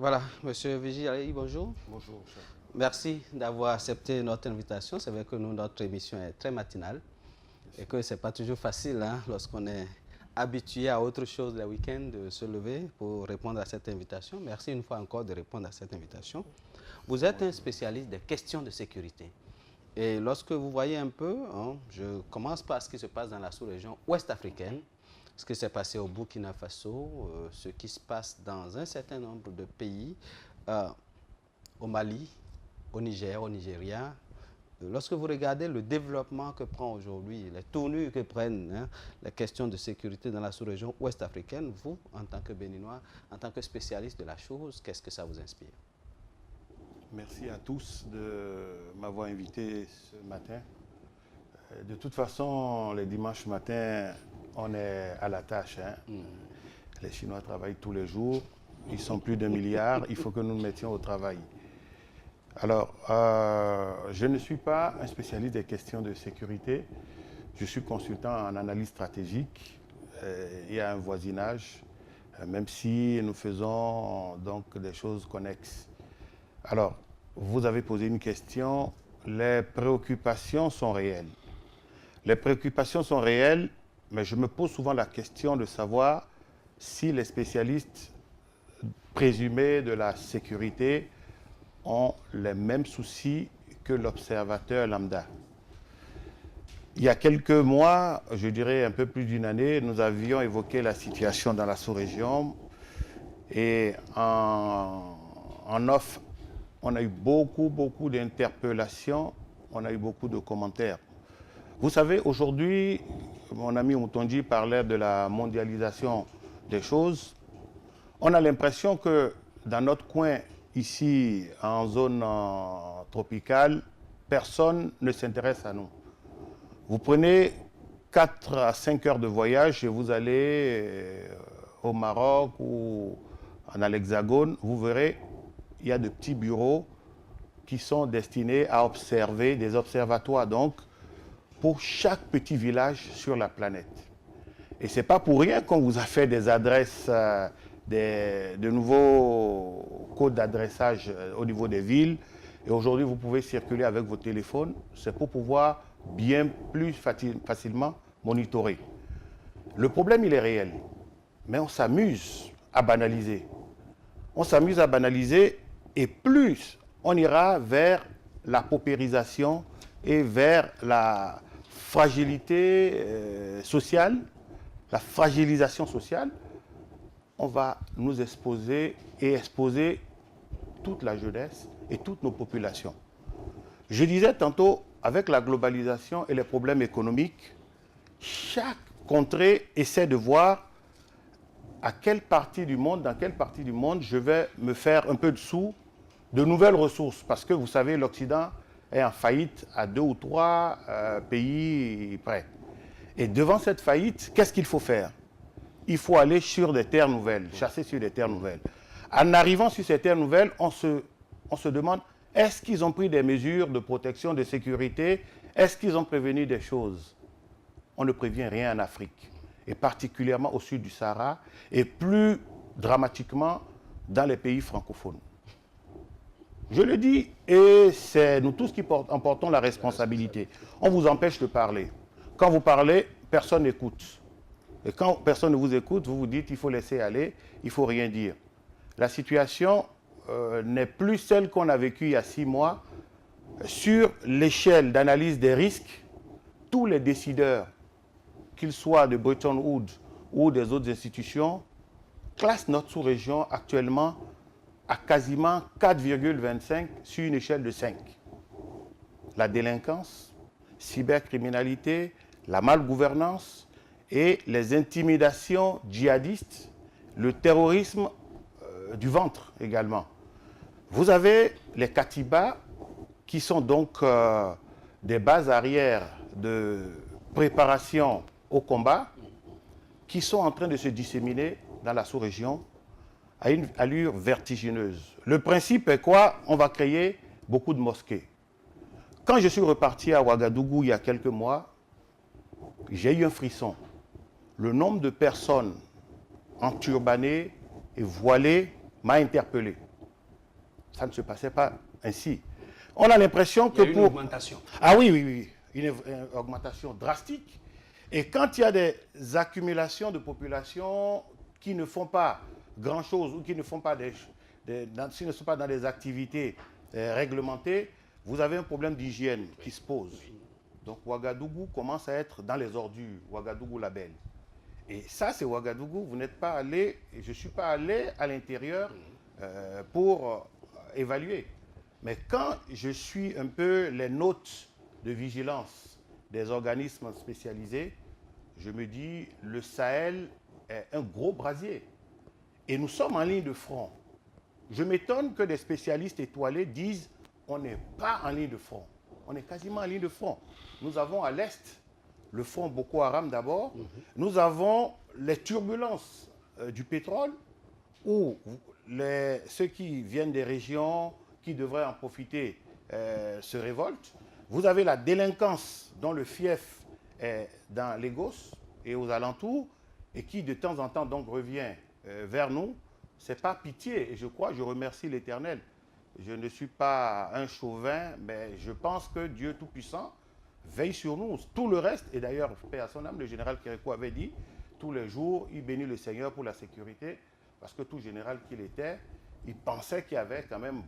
Voilà, Monsieur Vigil, bonjour. Bonjour, cher. Merci d'avoir accepté notre invitation. C'est vrai que notre émission est très matinale et que ce n'est pas toujours facile lorsqu'on est habitué à autre chose le week-end de se lever pour répondre à cette invitation. Merci une fois encore de répondre à cette invitation. Vous êtes un spécialiste des questions de sécurité. Et lorsque vous voyez un peu, je commence par ce qui se passe dans la sous-région ouest africaine, ce qui s'est passé au Burkina Faso, ce qui se passe dans un certain nombre de pays, au Mali, au Niger, au Nigeria. Lorsque vous regardez le développement que prend aujourd'hui, les tournures que prennent les questions de sécurité dans la sous-région ouest africaine, vous, en tant que Béninois, en tant que spécialiste de la chose, qu'est-ce que ça vous inspire? Merci à tous de m'avoir invité ce matin. De toute façon, les dimanches matins, on est à la tâche. Les Chinois travaillent tous les jours. Ils sont plus d'1 milliard. Il faut que nous nous mettions au travail. Alors, je ne suis pas un spécialiste des questions de sécurité. Je suis consultant en analyse stratégique et à un voisinage, même si nous faisons donc des choses connexes. Alors, vous avez posé une question. Les préoccupations sont réelles. Les préoccupations sont réelles, mais je me pose souvent la question de savoir si les spécialistes présumés de la sécurité ont les mêmes soucis que l'observateur lambda. Il y a quelques mois, je dirais un peu plus d'une année, nous avions évoqué la situation dans la sous-région et en off, on a eu beaucoup d'interpellations, on a eu beaucoup de commentaires. Vous savez, aujourd'hui, mon ami Moutondi parlait de la mondialisation des choses. On a l'impression que dans notre coin, ici, en zone tropicale, personne ne s'intéresse à nous. Vous prenez 4 à 5 heures de voyage et vous allez au Maroc ou dans l'Hexagone, vous verrez, il y a de petits bureaux qui sont destinés à observer, des observatoires donc, pour chaque petit village sur la planète. Et ce n'est pas pour rien qu'on vous a fait des adresses, de nouveaux codes d'adressage au niveau des villes. Et aujourd'hui, vous pouvez circuler avec vos téléphones. C'est pour pouvoir bien plus facilement monitorer. Le problème, il est réel. Mais on s'amuse à banaliser. On s'amuse à banaliser et plus on ira vers la paupérisation et vers la fragilité sociale, la fragilisation sociale, on va nous exposer et exposer toute la jeunesse et toutes nos populations. Je disais tantôt, avec la globalisation et les problèmes économiques, chaque contrée essaie de voir à quelle partie du monde, dans quelle partie du monde je vais me faire un peu de sous, de nouvelles ressources. Parce que vous savez, l'Occident est en faillite à 2 ou 3 pays près. Et devant cette faillite, qu'est-ce qu'il faut faire? Il faut aller sur des terres nouvelles, chasser sur des terres nouvelles. En arrivant sur ces terres nouvelles, on se demande, est-ce qu'ils ont pris des mesures de protection, de sécurité? Est-ce qu'ils ont prévenu des choses? On ne prévient rien en Afrique, et particulièrement au sud du Sahara, et plus dramatiquement dans les pays francophones. Je le dis, et c'est nous tous qui en portons la responsabilité. On vous empêche de parler. Quand vous parlez, personne n'écoute. Et quand personne ne vous écoute, vous vous dites il faut laisser aller, il ne faut rien dire. La situation n'est plus celle qu'on a vécue il y a 6 mois. Sur l'échelle d'analyse des risques, tous les décideurs, qu'ils soient de Bretton Woods ou des autres institutions, classent notre sous-région actuellement à quasiment 4,25 sur une échelle de 5. La délinquance, cybercriminalité, la malgouvernance et les intimidations djihadistes, le terrorisme du ventre également. Vous avez les Katibas qui sont donc des bases arrières de préparation au combat qui sont en train de se disséminer dans la sous-région à une allure vertigineuse. Le principe est quoi? On va créer beaucoup de mosquées. Quand je suis reparti à Ouagadougou il y a quelques mois, j'ai eu un frisson. Le nombre de personnes enturbanées et voilées m'a interpellé. ça ne se passait pas ainsi. On a l'impression que Il y a une augmentation. Ah oui, oui, oui, une augmentation drastique. Et quand il y a des accumulations de population qui ne font pas grand-chose ou qui ne font pas qui ne sont pas dans des activités réglementées, vous avez un problème d'hygiène qui se pose. Donc Ouagadougou commence à être dans les ordures, Ouagadougou Label. Et ça, c'est Ouagadougou. Vous n'êtes pas allé, je ne suis pas allé à l'intérieur pour évaluer. Mais quand je suis un peu les notes de vigilance des organismes spécialisés, je me dis, le Sahel est un gros brasier. Et nous sommes en ligne de front. Je m'étonne que des spécialistes étoilés disent, on n'est pas en ligne de front. On est quasiment en ligne de front. Nous avons à l'est le front Boko Haram d'abord. Nous avons les turbulences du pétrole, où ceux qui viennent des régions qui devraient en profiter se révoltent. Vous avez la délinquance dont le fief est dans Lagos et aux alentours, et qui de temps en temps donc revient vers nous. Ce n'est pas pitié, et je remercie l'Éternel. Je ne suis pas un chauvin, mais je pense que Dieu Tout-Puissant veille sur nous. Tout le reste, et d'ailleurs, paix à son âme, le général Kérékou avait dit, tous les jours, il bénit le Seigneur pour la sécurité, parce que tout général qu'il était, il pensait qu'il y avait quand même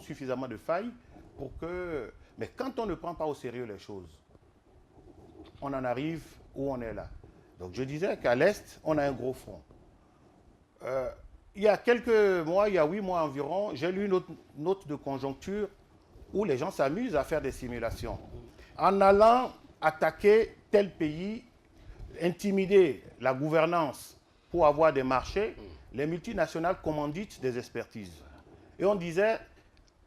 suffisamment de failles pour que... Mais quand on ne prend pas au sérieux les choses, on en arrive où on est là. Donc je disais qu'à l'Est, on a un gros front. Il y a quelques mois, il y a 8 mois environ, j'ai lu une autre note de conjoncture où les gens s'amusent à faire des simulations. En allant attaquer tel pays, intimider la gouvernance pour avoir des marchés, les multinationales commanditent des expertises. Et on disait,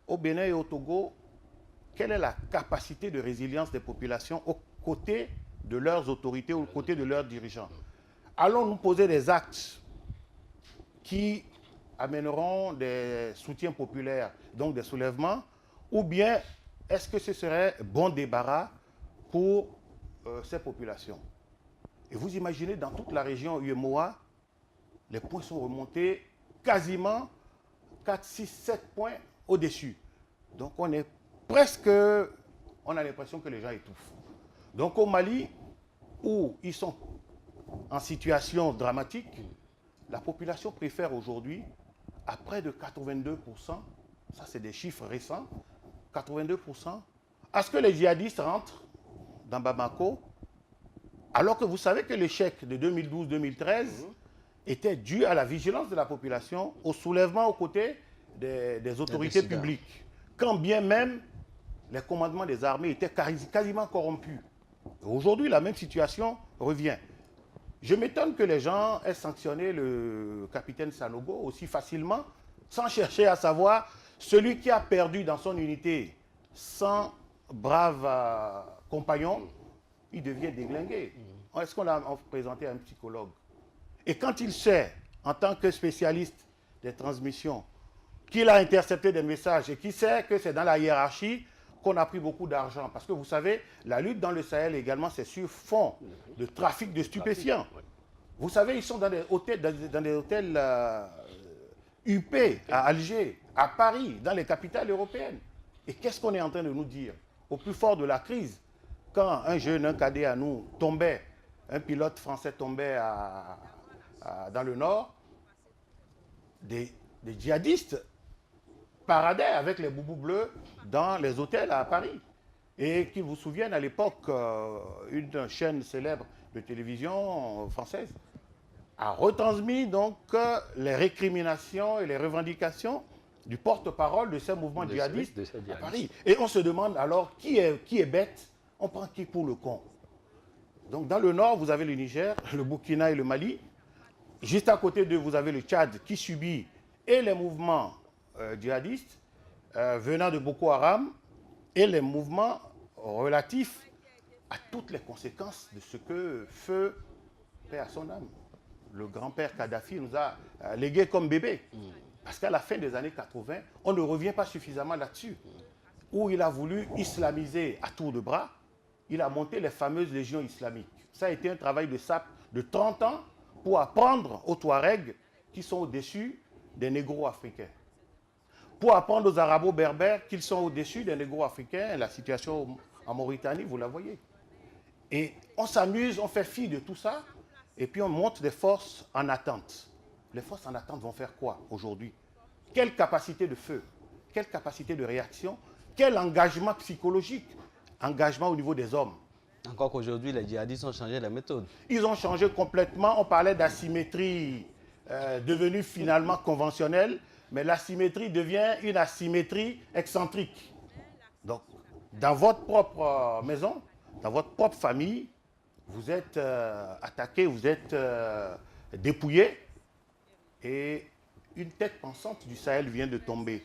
au Bénin et au Togo, quelle est la capacité de résilience des populations aux côtés de leurs autorités, aux côtés de leurs dirigeants? Allons nous poser des actes qui amèneront des soutiens populaires, donc des soulèvements, ou bien est-ce que ce serait bon débarras pour ces populations? Et vous imaginez, dans toute la région UEMOA, les points sont remontés quasiment 4, 6, 7 points au-dessus. Donc on est presque, on a l'impression que les gens étouffent. Donc au Mali, où ils sont en situation dramatique, la population préfère aujourd'hui, à près de 82%, ça c'est des chiffres récents, 82%, à ce que les djihadistes rentrent dans Bamako, alors que vous savez que l'échec de 2012-2013 était dû à la vigilance de la population, au soulèvement aux côtés des autorités publiques. Quand bien même les commandements des armées étaient quasiment corrompus. Aujourd'hui, la même situation revient. Je m'étonne que les gens aient sanctionné le capitaine Sanogo aussi facilement, sans chercher à savoir celui qui a perdu dans son unité 100 braves compagnons, il devient déglingué. Est-ce qu'on l'a présenté à un psychologue? Et quand il sait, en tant que spécialiste des transmissions, qu'il a intercepté des messages et qu'il sait que c'est dans la hiérarchie qu'on a pris beaucoup d'argent. Parce que vous savez, la lutte dans le Sahel également, c'est sur fond de trafic de stupéfiants. Vous savez, ils sont dans des hôtels, UP, à Alger, à Paris, dans les capitales européennes. Et qu'est-ce qu'on est en train de nous dire? Au plus fort de la crise, quand un jeune, un cadet à nous tombait, un pilote français tombait dans le nord, des djihadistes paradaient avec les boubous bleus dans les hôtels à Paris. Et qu'ils vous souviennent, à l'époque, une chaîne célèbre de télévision française a retransmis donc les récriminations et les revendications du porte-parole de ces mouvements djihadistes à Paris. Et on se demande alors qui est bête, on prend qui pour le con? Donc dans le nord, vous avez le Niger, le Burkina et le Mali. Juste à côté d'eux, vous avez le Tchad qui subit et les mouvements djihadistes venant de Boko Haram et les mouvements relatifs à toutes les conséquences de ce que feu, paix à son âme, le grand-père Kadhafi nous a légué comme bébé. Parce qu'à la fin des années 80, on ne revient pas suffisamment là-dessus. Où il a voulu islamiser à tour de bras, il a monté les fameuses légions islamiques. Ça a été un travail de sape de 30 ans pour apprendre aux Touaregs qui sont au-dessus des négros africains. pour apprendre aux Arabo-Berbères qu'ils sont au-dessus des négro-africains. La situation en Mauritanie, vous la voyez. Et on s'amuse, on fait fi de tout ça, et puis on monte des forces en attente. Les forces en attente vont faire quoi aujourd'hui? Quelle capacité de feu? Quelle capacité de réaction? Quel engagement psychologique? Engagement au niveau des hommes. Encore qu'aujourd'hui, les djihadistes ont changé la méthode. Ils ont changé complètement. On parlait d'asymétrie devenue finalement conventionnelle, mais l'asymétrie devient une asymétrie excentrique. Donc, dans votre propre maison, dans votre propre famille, vous êtes attaqué, vous êtes dépouillé, et une tête pensante du Sahel vient de tomber.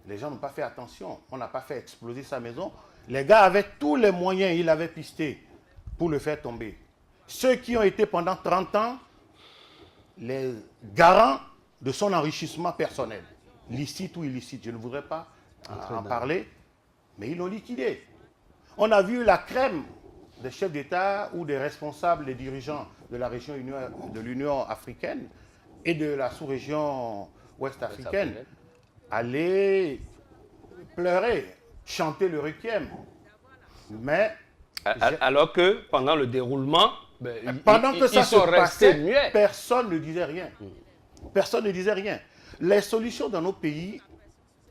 Les gens n'ont pas fait attention, on n'a pas fait exploser sa maison. Les gars avaient tous les moyens, ils l'avaient pisté pour le faire tomber. Ceux qui ont été pendant 30 ans les garants de son enrichissement personnel, licite ou illicite, je ne voudrais pas en parler, mais ils l'ont liquidé. On a vu la crème des chefs d'État ou des responsables, des dirigeants de la région de l'Union africaine et de la sous-région ouest africaine aller pleurer, chanter le requiem. Mais alors que pendant le déroulement, pendant que ça se passait, muets. personne ne disait rien. Personne ne disait rien. Les solutions dans nos pays,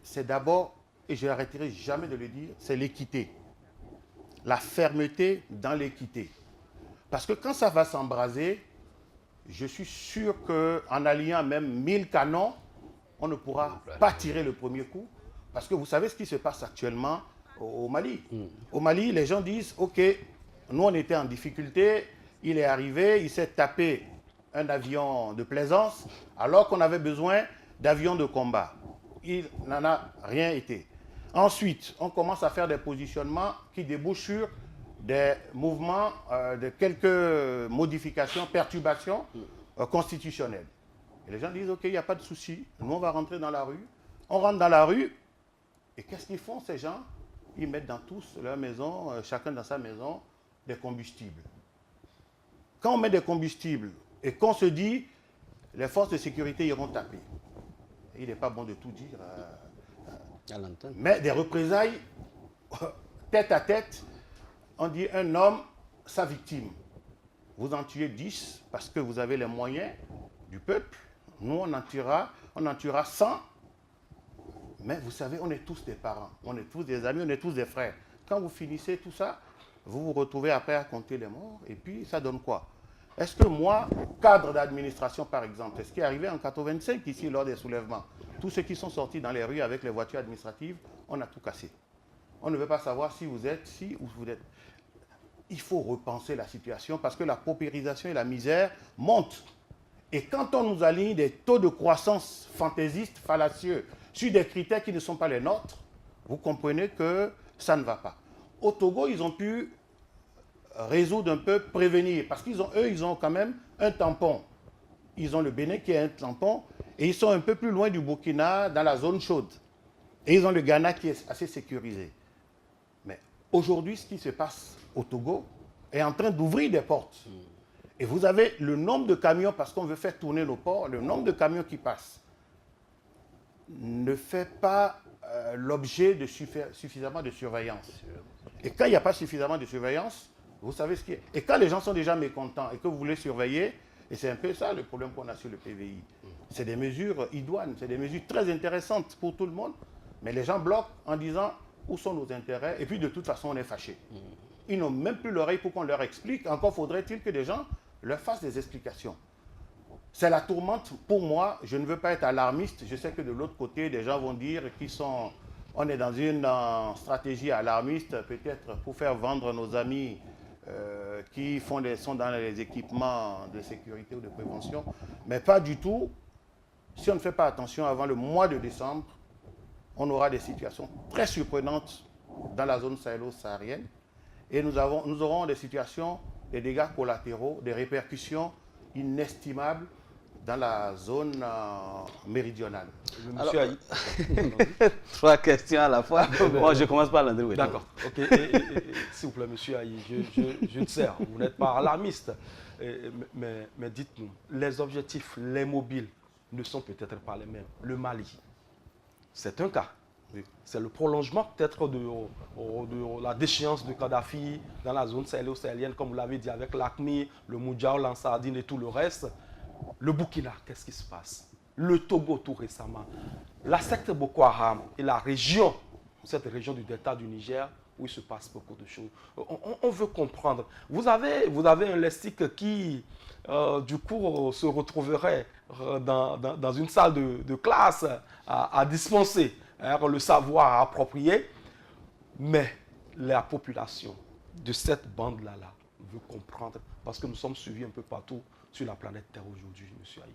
c'est d'abord, et je n'arrêterai jamais de le dire, c'est l'équité. La fermeté dans l'équité. Parce que quand ça va s'embraser, je suis sûr qu'en alliant même 1000 canons, on ne pourra pas tirer le premier coup. Parce que vous savez ce qui se passe actuellement au Mali. Au Mali, les gens disent, OK, nous on était en difficulté, il est arrivé, il s'est tapé un avion de plaisance, alors qu'on avait besoin d'avions de combat. Il n'en a rien été. Ensuite, on commence à faire des positionnements qui débouchent sur des mouvements de quelques modifications, perturbations constitutionnelles. Et les gens disent, OK, il n'y a pas de souci, nous on va rentrer dans la rue. On rentre dans la rue, et qu'est-ce qu'ils font ces gens? Ils mettent dans tous leur maison, chacun dans sa maison, des combustibles. Quand on met des combustibles et qu'on se dit, les forces de sécurité iront taper. Il n'est pas bon de tout dire. Mais des représailles, tête à tête, on dit un homme, sa victime. Vous en tuez 10 parce que vous avez les moyens du peuple. Nous, on en tuera 100. Mais vous savez, on est tous des parents, on est tous des amis, on est tous des frères. Quand vous finissez tout ça, vous vous retrouvez après à compter les morts, et puis ça donne quoi? Est-ce que moi, cadre d'administration par exemple, c'est ce qui est arrivé en 85 ici lors des soulèvements, tous ceux qui sont sortis dans les rues avec les voitures administratives, on a tout cassé. On ne veut pas savoir si vous êtes ci ou vous êtes... Il faut repenser la situation parce que la paupérisation et la misère montent. Et quand on nous aligne des taux de croissance fantaisistes, fallacieux, sur des critères qui ne sont pas les nôtres, vous comprenez que ça ne va pas. Au Togo, ils ont pu résoudre un peu, prévenir, parce qu'ils ont quand même un tampon. Ils ont le Bénin qui est un tampon, et ils sont un peu plus loin du Burkina, dans la zone chaude. Et ils ont le Ghana qui est assez sécurisé. Mais aujourd'hui, ce qui se passe au Togo est en train d'ouvrir des portes. Et vous avez le nombre de camions, parce qu'on veut faire tourner nos ports, le nombre de camions qui passent ne fait pas l'objet de suffisamment de surveillance. Et quand il n'y a pas suffisamment de surveillance, vous savez ce qui est. Et quand les gens sont déjà mécontents et que vous voulez surveiller, et c'est un peu ça le problème qu'on a sur le PVI, c'est des mesures idoines, c'est des mesures très intéressantes pour tout le monde, mais les gens bloquent en disant où sont nos intérêts, et puis de toute façon on est fâchés. Ils n'ont même plus l'oreille pour qu'on leur explique, encore faudrait-il que des gens leur fassent des explications. C'est la tourmente. Pour moi, je ne veux pas être alarmiste. Je sais que de l'autre côté, des gens vont dire on est dans une stratégie alarmiste, peut-être pour faire vendre nos amis qui sont dans les équipements de sécurité ou de prévention. Mais pas du tout. Si on ne fait pas attention avant le mois de décembre, on aura des situations très surprenantes dans la zone sahélo-saharienne. Et nous aurons des situations, des dégâts collatéraux, des répercussions inestimables dans la zone méridionale. Alors, trois questions à la fois. Moi, je commence par l'André. D'accord. Ok. S'il vous plaît, monsieur Aïe, je te sers. Vous n'êtes pas alarmiste. Mais dites-nous, les objectifs, les mobiles ne sont peut-être pas les mêmes. Le Mali, c'est un cas. Oui. C'est le prolongement peut-être de la déchéance de Kadhafi dans la zone sahélo-sahélienne, comme vous l'avez dit, avec l'AQMI, le Moudjahou, l'Ansardine et tout le reste. Le Burkina, qu'est-ce qui se passe? Le Togo tout récemment. La secte Boko Haram et la région, cette région du delta du Niger, où il se passe beaucoup de choses. On veut comprendre. Vous avez un lexique qui, du coup, se retrouverait dans une salle de classe à dispenser le savoir approprié, mais la population de cette bande-là veut comprendre, parce que nous sommes suivis un peu partout sur la planète Terre aujourd'hui, M. Aïe.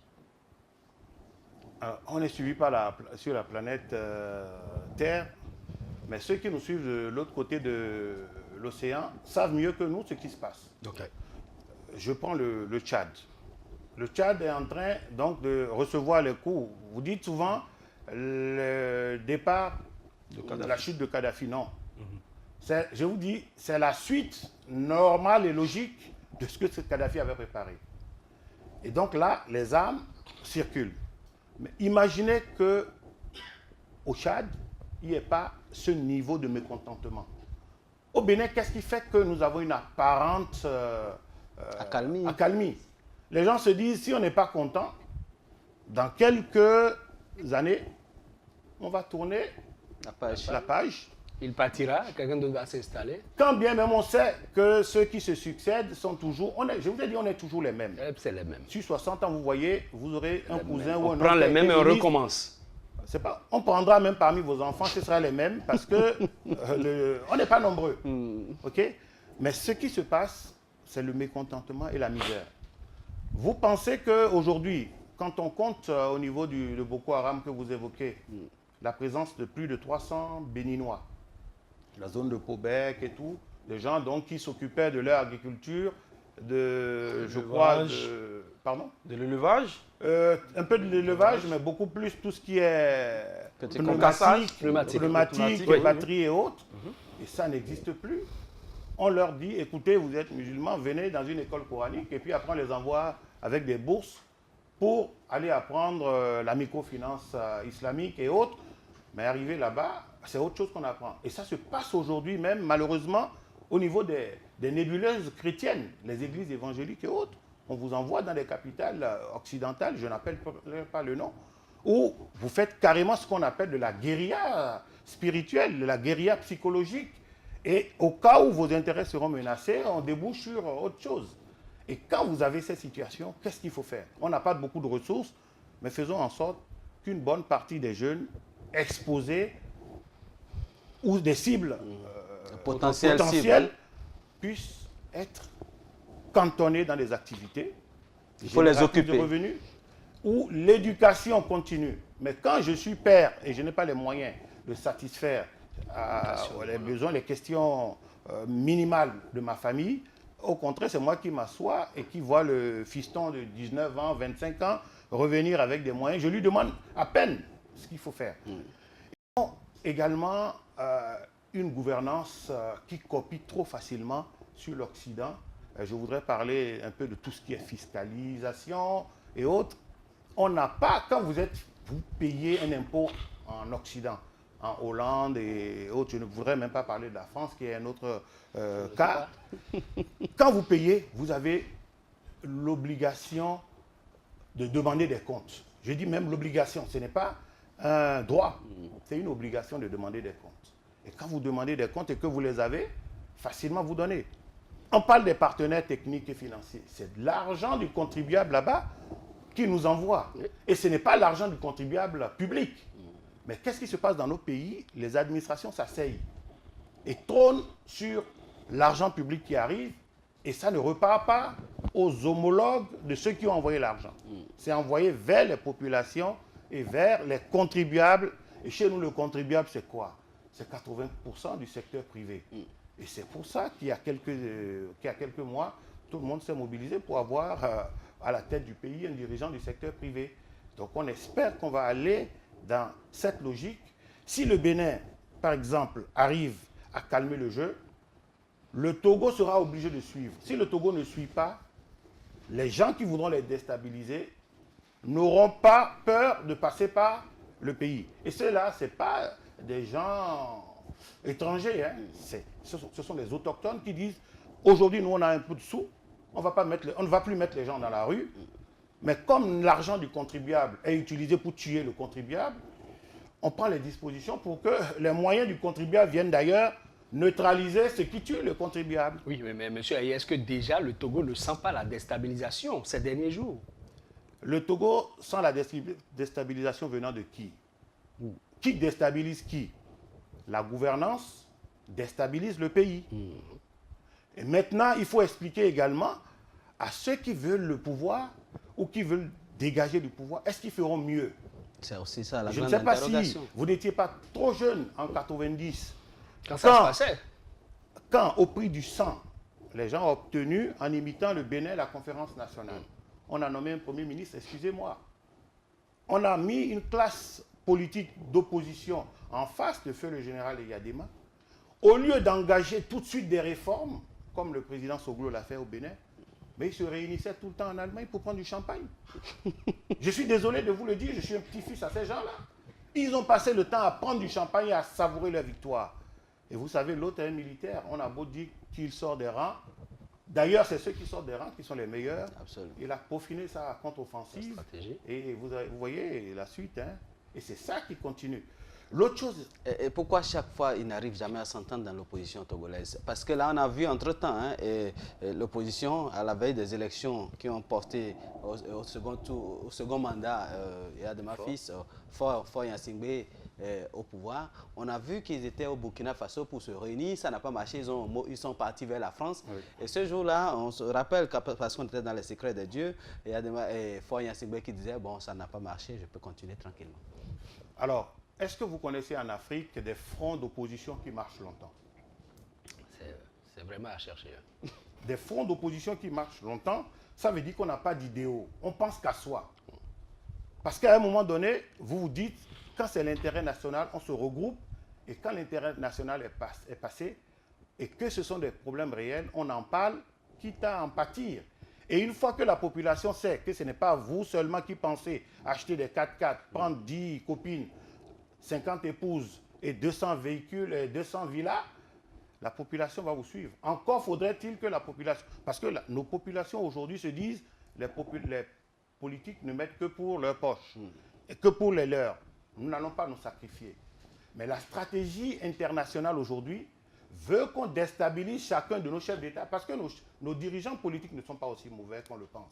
On est suivi sur la planète Terre, mais ceux qui nous suivent de l'autre côté de l'océan savent mieux que nous ce qui se passe. Okay. Je prends le Tchad. Le Tchad est en train donc de recevoir les coups. Vous dites souvent le départ de la chute de Kadhafi. Non. Je vous dis, c'est la suite normale et logique de ce que Kadhafi avait préparé. Et donc là, les armes circulent. Mais imaginez qu'au Tchad, il n'y ait pas ce niveau de mécontentement. Au Bénin, qu'est-ce qui fait que nous avons une apparente accalmie? Les gens se disent, si on n'est pas content, dans quelques années, on va tourner la page. Il partira, quelqu'un d'autre va s'installer. Quand bien même on sait que ceux qui se succèdent sont toujours, je vous ai dit, on est toujours les mêmes. C'est les mêmes. Sur 60 ans, vous voyez, vous aurez un cousin ou un autre. On prend les mêmes et on recommence. On prendra même parmi vos enfants, ce sera les mêmes, parce que on n'est pas nombreux. Okay? Mais ce qui se passe, c'est le mécontentement et la misère. Vous pensez qu'aujourd'hui, quand on compte au niveau de Boko Haram que vous évoquez, la présence de plus de 300 Béninois, la zone de Pobek et tout, des gens donc qui s'occupaient de leur agriculture, de l'élevage, un peu de l'élevage, mais beaucoup plus tout ce qui est pneumatique, batterie et autres. Et ça n'existe plus. On leur dit, écoutez, vous êtes musulmans, venez dans une école coranique, et puis après on les envoie avec des bourses pour aller apprendre la microfinance islamique et autres. Mais arrivé là-bas, c'est autre chose qu'on apprend. Et ça se passe aujourd'hui même, malheureusement, au niveau des nébuleuses chrétiennes, les églises évangéliques et autres. On vous envoie dans les capitales occidentales, je n'appelle pas le nom, où vous faites carrément ce qu'on appelle de la guérilla spirituelle, de la guérilla psychologique. Et au cas où vos intérêts seront menacés, on débouche sur autre chose. Et quand vous avez ces situations, qu'est-ce qu'il faut faire? On n'a pas beaucoup de ressources, mais faisons en sorte qu'une bonne partie des jeunes exposés ou des cibles potentielles puissent être cantonnés dans des activités. Il faut les occuper. De revenus, ou l'éducation continue. Mais quand je suis père et je n'ai pas les moyens de satisfaire les besoins, les questions minimales de ma famille, au contraire, c'est moi qui m'assois et qui vois le fiston de 19 ans, 25 ans revenir avec des moyens. Je lui demande à peine ce qu'il faut faire. Également, une gouvernance qui copie trop facilement sur l'Occident. Je voudrais parler un peu de tout ce qui est fiscalisation et autres. On n'a pas, quand vous payez un impôt en Occident, en Hollande et autres, je ne voudrais même pas parler de la France qui est un autre cas. Quand vous payez, vous avez l'obligation de demander des comptes. Je dis même l'obligation, ce n'est pas un droit, c'est une obligation de demander des comptes. Et quand vous demandez des comptes et que vous les avez, facilement vous donnez. On parle des partenaires techniques et financiers. C'est de l'argent du contribuable là-bas qui nous envoie. Et ce n'est pas l'argent du contribuable public. Mais qu'est-ce qui se passe dans nos pays? Les administrations s'asseyent et trônent sur l'argent public qui arrive et ça ne repart pas aux homologues de ceux qui ont envoyé l'argent. C'est envoyé vers les populations et vers les contribuables. Et chez nous, le contribuable, c'est quoi? C'est 80% du secteur privé. Et c'est pour ça qu'il y a quelques mois, tout le monde s'est mobilisé pour avoir à la tête du pays un dirigeant du secteur privé. Donc on espère qu'on va aller dans cette logique. Si le Bénin, par exemple, arrive à calmer le jeu, le Togo sera obligé de suivre. Si le Togo ne suit pas, les gens qui voudront les déstabiliser n'auront pas peur de passer par le pays. Et ceux-là, ce n'est pas des gens étrangers. Hein. Ce sont les autochtones qui disent, aujourd'hui, nous, on a un peu de sous, on ne va plus mettre les gens dans la rue. Mais comme l'argent du contribuable est utilisé pour tuer le contribuable, on prend les dispositions pour que les moyens du contribuable viennent d'ailleurs neutraliser ce qui tue le contribuable. Oui, mais monsieur, est-ce que déjà le Togo ne sent pas la déstabilisation ces derniers jours? Le Togo sent la déstabilisation venant de qui? Qui déstabilise qui? La gouvernance déstabilise le pays. Et maintenant, il faut expliquer également à ceux qui veulent le pouvoir ou qui veulent dégager du pouvoir, est-ce qu'ils feront mieux? C'est aussi ça la Je ne grande sais pas si interrogation. vous n'étiez pas trop jeune en 90. Quand ça se passait? Quand, au prix du sang, les gens ont obtenu, en imitant le Bénin, la conférence nationale, on a nommé un Premier ministre, excusez-moi. On a mis une classe politique d'opposition en face de feu le général Eyadema. Au lieu d'engager tout de suite des réformes, comme le président Soglo l'a fait au Bénin, mais ils se réunissaient tout le temps en Allemagne pour prendre du champagne. Je suis désolé de vous le dire, je suis un petit-fils à ces gens-là. Ils ont passé le temps à prendre du champagne et à savourer leur victoire. Et vous savez, l'autre est un militaire. On a beau dire qu'il sort des rangs. D'ailleurs, c'est ceux qui sortent des rangs qui sont les meilleurs. Absolument. Il a peaufiné sa contre-offensive. Stratégie. Et vous voyez la suite. Hein? Et c'est ça qui continue. L'autre chose... Et pourquoi chaque fois, ils n'arrivent jamais à s'entendre dans l'opposition togolaise? Parce que là, on a vu entre-temps, hein, l'opposition, à la veille des élections qui ont porté au second mandat, Eyadema fils, Faure Gnassingbé, au pouvoir, on a vu qu'ils étaient au Burkina Faso pour se réunir, ça n'a pas marché, ils sont partis vers la France. Oui. Et ce jour-là, on se rappelle, parce qu'on était dans les secrets de Dieu, Faure Gnassingbé qui disait, bon, ça n'a pas marché, je peux continuer tranquillement. Alors, est-ce que vous connaissez en Afrique des fronts d'opposition qui marchent longtemps? C'est vraiment à chercher. Hein. Des fronts d'opposition qui marchent longtemps, ça veut dire qu'on n'a pas d'idéaux. On pense qu'à soi. Parce qu'à un moment donné, vous vous dites, quand c'est l'intérêt national, on se regroupe. Et quand l'intérêt national est passé, et que ce sont des problèmes réels, on en parle, quitte à en pâtir. Et une fois que la population sait que ce n'est pas vous seulement qui pensez acheter des 4x4, prendre 10 copines, 50 épouses et 200 véhicules et 200 villas, la population va vous suivre. Encore faudrait-il que la population... Parce que nos populations aujourd'hui se disent, les politiques ne mettent que pour leurs poches, et que pour les leurs. Nous n'allons pas nous sacrifier. Mais la stratégie internationale aujourd'hui veut qu'on déstabilise chacun de nos chefs d'État, parce que nos dirigeants politiques ne sont pas aussi mauvais qu'on le pense.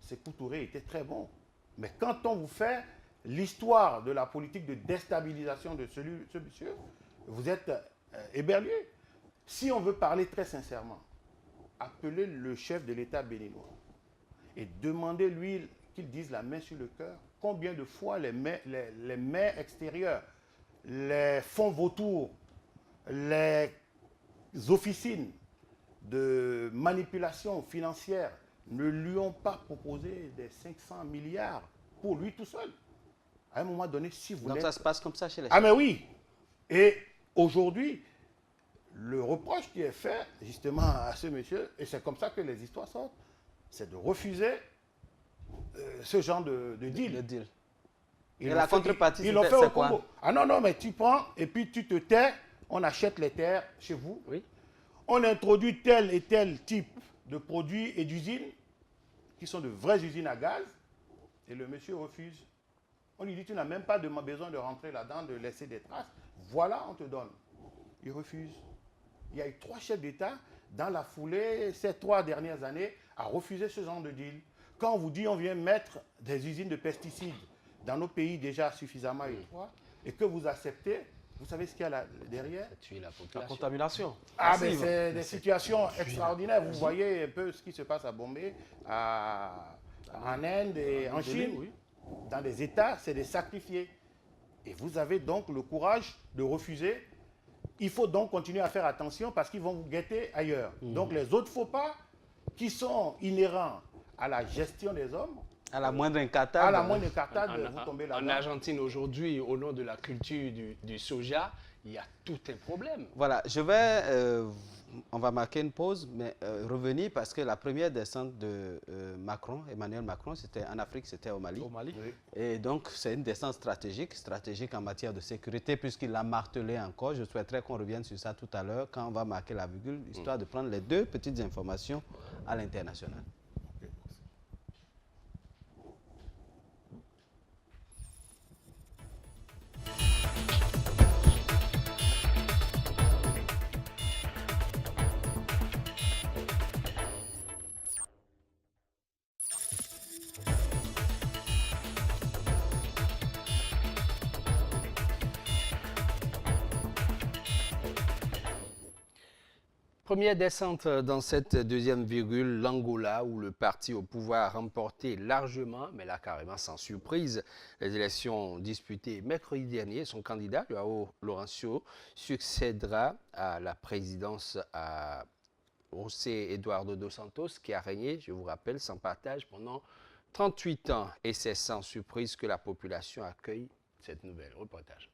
Sékou Touré était très bon. Mais quand on vous fait l'histoire de la politique de déstabilisation de ce monsieur, vous êtes éberlué. Si on veut parler très sincèrement, appelez le chef de l'État béninois et demandez-lui qu'il dise la main sur le cœur combien de fois les mains extérieures, les fonds vautours, les officines de manipulation financière ne lui ont pas proposé des 500 milliards pour lui tout seul. À un moment donné, si vous... Donc ça se passe comme ça chez les... Ah mais oui. Et aujourd'hui, le reproche qui est fait justement à ce monsieur, et c'est comme ça que les histoires sortent, c'est de refuser ce genre de deal. Le deal. Et la contrepartie, c'est quoi? Congo. Ah non, non, mais tu prends et puis tu te tais, on achète les terres chez vous. Oui. On introduit tel et tel type de produits et d'usines qui sont de vraies usines à gaz et le monsieur refuse. On lui dit, tu n'as même pas besoin de rentrer là-dedans, de laisser des traces. Voilà, on te donne. Il refuse. Il y a eu 3 chefs d'État dans la foulée, ces 3 dernières années, à refuser ce genre de deal. Quand on vous dit on vient mettre des usines de pesticides dans nos pays déjà suffisamment étroits et que vous acceptez, vous savez ce qu'il y a là, derrière? Tuer la population. La contamination. Ah, mais c'est des situations extraordinaires. Vous voyez un peu ce qui se passe à Bombay, en Inde et en Chine. Oui. Dans des États, c'est des sacrifiés. Et vous avez donc le courage de refuser. Il faut donc continuer à faire attention parce qu'ils vont vous guetter ailleurs. Donc les autres faux pas qui sont inhérents à la gestion des hommes, à la moindre incartade. à la moindre incartade, vous tombez En là-dedans. Argentine aujourd'hui, au nom de la culture du soja, il y a tout un problème. Voilà, je vais on va marquer une pause, mais revenir parce que la première descente de Macron, Emmanuel Macron, c'était en Afrique, c'était au Mali. Au Mali. Oui. Et donc, c'est une descente stratégique en matière de sécurité, puisqu'il l'a martelé encore. Je souhaiterais qu'on revienne sur ça tout à l'heure, quand on va marquer la virgule, histoire de prendre les deux petites informations à l'international. Ok. Première descente dans cette deuxième virgule, l'Angola, où le parti au pouvoir a remporté largement, mais là carrément sans surprise, les élections disputées mercredi dernier. Son candidat, João Lourenço, succédera à la présidence à José Eduardo dos Santos, qui a régné, je vous rappelle, sans partage pendant 38 ans. Et c'est sans surprise que la population accueille cette nouvelle. Reportage.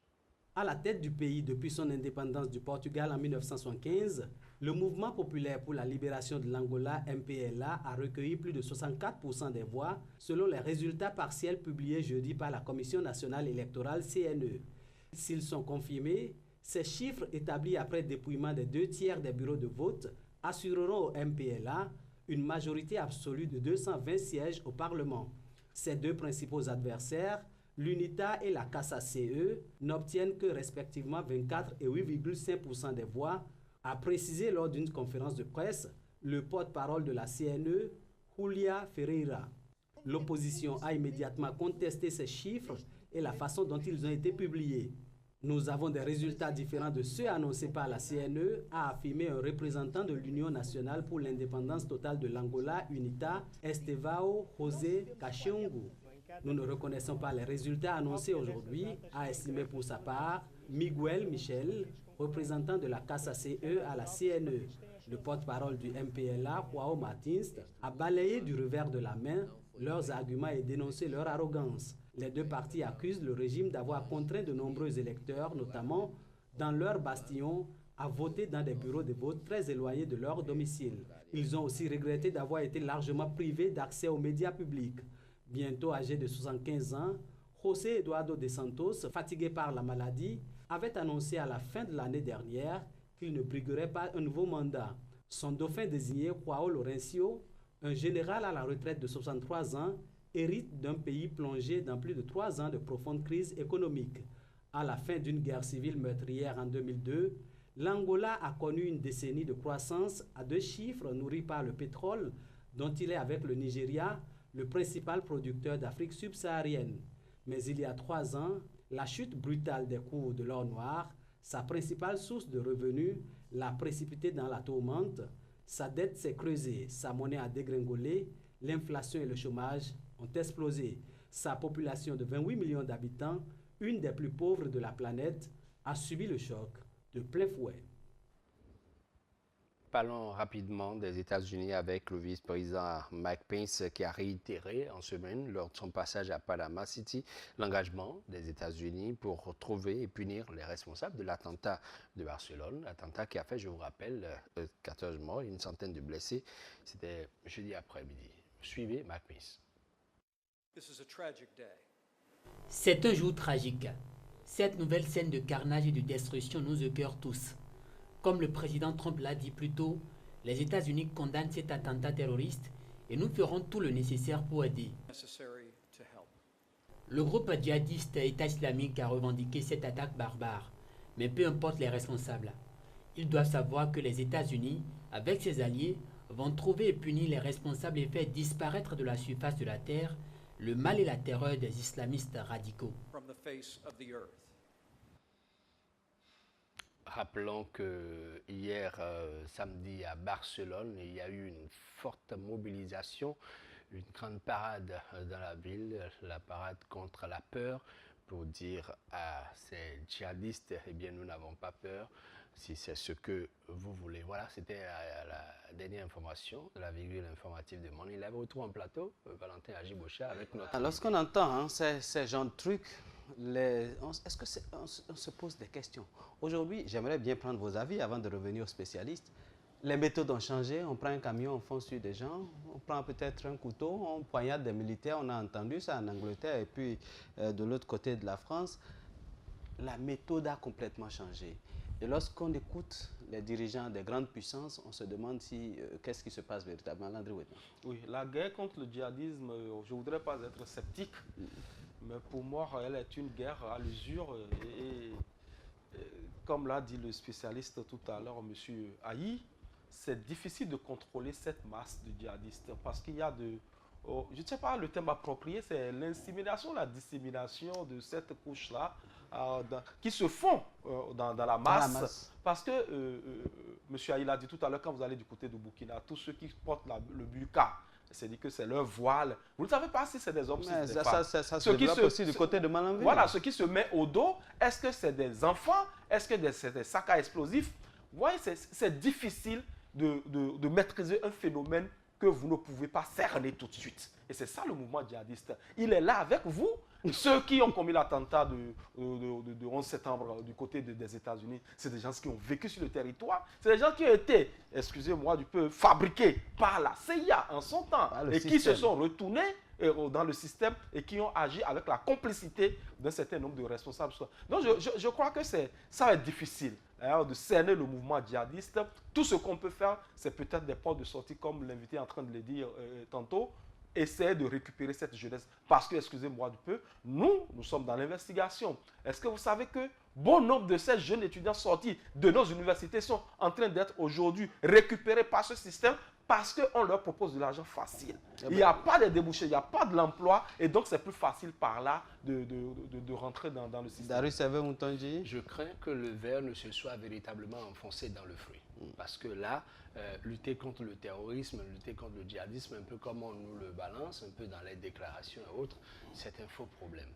À la tête du pays depuis son indépendance du Portugal en 1975, le mouvement populaire pour la libération de l'Angola, MPLA, a recueilli plus de 64% des voix, selon les résultats partiels publiés jeudi par la Commission nationale électorale CNE. S'ils sont confirmés, ces chiffres établis après dépouillement des 2/3 des bureaux de vote assureront au MPLA une majorité absolue de 220 sièges au Parlement. Ses deux principaux adversaires, l'UNITA et la CASA-CE, n'obtiennent que respectivement 24 et 8,5% des voix, a précisé lors d'une conférence de presse le porte-parole de la CNE, Julia Ferreira. L'opposition a immédiatement contesté ces chiffres et la façon dont ils ont été publiés. Nous avons des résultats différents de ceux annoncés par la CNE, a affirmé un représentant de l'Union nationale pour l'indépendance totale de l'Angola, UNITA, Estevão José Cacheungu. Nous ne reconnaissons pas les résultats annoncés aujourd'hui, a estimé pour sa part Miguel Michel, représentant de la CASA-CE à la CNE. Le porte-parole du MPLA, João Martins, a balayé du revers de la main leurs arguments et dénoncé leur arrogance. Les deux partis accusent le régime d'avoir contraint de nombreux électeurs, notamment dans leur bastion, à voter dans des bureaux de vote très éloignés de leur domicile. Ils ont aussi regretté d'avoir été largement privés d'accès aux médias publics. Bientôt âgé de 75 ans, José Eduardo dos Santos, fatigué par la maladie, avait annoncé à la fin de l'année dernière qu'il ne briguerait pas un nouveau mandat. Son dauphin désigné, João Lourenço, un général à la retraite de 63 ans, hérite d'un pays plongé dans plus de 3 ans de profonde crise économique. À la fin d'une guerre civile meurtrière en 2002, l'Angola a connu une décennie de croissance à 2 chiffres nourris par le pétrole, dont il est avec le Nigeria le principal producteur d'Afrique subsaharienne. Mais il y a 3 ans, la chute brutale des cours de l'or noir, sa principale source de revenus, l'a précipité dans la tourmente. Sa dette s'est creusée, sa monnaie a dégringolé, l'inflation et le chômage ont explosé. Sa population de 28 millions d'habitants, une des plus pauvres de la planète, a subi le choc de plein fouet. Parlons rapidement des États-Unis avec le vice-président Mike Pence qui a réitéré en semaine, lors de son passage à Panama City, l'engagement des États-Unis pour retrouver et punir les responsables de l'attentat de Barcelone. Attentat qui a fait, je vous rappelle, 14 morts et une centaine de blessés. C'était jeudi après-midi. Suivez Mike Pence. C'est un jour tragique. Cette nouvelle scène de carnage et de destruction nous écœure tous. Comme le président Trump l'a dit plus tôt, les États-Unis condamnent cet attentat terroriste et nous ferons tout le nécessaire pour aider. Le groupe djihadiste État islamique a revendiqué cette attaque barbare, mais peu importe les responsables. Ils doivent savoir que les États-Unis, avec ses alliés, vont trouver et punir les responsables et faire disparaître de la surface de la terre le mal et la terreur des islamistes radicaux. Rappelons que hier, samedi, à Barcelone, il y a eu une forte mobilisation, une grande parade dans la ville, la parade contre la peur, pour dire à ces djihadistes, eh bien, nous n'avons pas peur, si c'est ce que vous voulez. Voilà, c'était la dernière information de la virgule informative de Money Live. Retour en plateau, Valentin Ajibocha avec notre... Lorsqu'on entend ces genres de trucs, est-ce qu'on se pose des questions? Aujourd'hui, j'aimerais bien prendre vos avis avant de revenir aux spécialistes. Les méthodes ont changé. On prend un camion, on fonce sur des gens. On prend peut-être un couteau, on poignarde des militaires. On a entendu ça en Angleterre et puis de l'autre côté de la France. La méthode a complètement changé. Et lorsqu'on écoute les dirigeants des grandes puissances, on se demande si, qu'est-ce qui se passe véritablement. Landry Wetman. Oui, la guerre contre le djihadisme, je ne voudrais pas être sceptique, mais pour moi, elle est une guerre à l'usure. Comme l'a dit le spécialiste tout à l'heure, M. Aïe, c'est difficile de contrôler cette masse de djihadistes parce qu'il y a je ne sais pas, le terme approprié, c'est l'insémination, la dissémination de cette couche-là qui se font dans la masse. Parce que, M. Aïe l'a dit tout à l'heure, quand vous allez du côté de Burkina, tous ceux qui portent le burqa, c'est-à-dire que c'est leur voile. Vous ne savez pas si c'est des hommes ou si c'est des femmes. Ça se développe aussi du côté de Malanville. Voilà, ce qui se met au dos, est-ce que c'est des enfants? Est-ce que c'est des sacs à explosifs? Vous voyez, c'est difficile de maîtriser un phénomène que vous ne pouvez pas cerner tout de suite. Et c'est ça le mouvement djihadiste. Il est là avec vous. Ceux qui ont commis l'attentat de 11 septembre du côté des États-Unis, c'est des gens qui ont vécu sur le territoire. C'est des gens qui ont été, excusez-moi du peu, fabriqués par la CIA en son temps et qui se sont retournés dans le système et qui ont agi avec la complicité d'un certain nombre de responsables. Donc je crois que ça va être difficile de cerner le mouvement djihadiste. Tout ce qu'on peut faire, c'est peut-être des portes de sortie, comme l'invité est en train de le dire tantôt, essayer de récupérer cette jeunesse. Parce que, excusez-moi du peu, nous sommes dans l'investigation. Est-ce que vous savez que bon nombre de ces jeunes étudiants sortis de nos universités sont en train d'être aujourd'hui récupérés par ce système parce qu'on leur propose de l'argent facile. Il n'y a pas de débouchés, il n'y a pas de l'emploi, et donc c'est plus facile par là de rentrer dans le système. Darius Moutonji. Je crains que le ver ne se soit véritablement enfoncé dans le fruit. Parce que là, lutter contre le terrorisme, lutter contre le djihadisme, un peu comme on nous le balance, un peu dans les déclarations et autres, c'est un faux problème.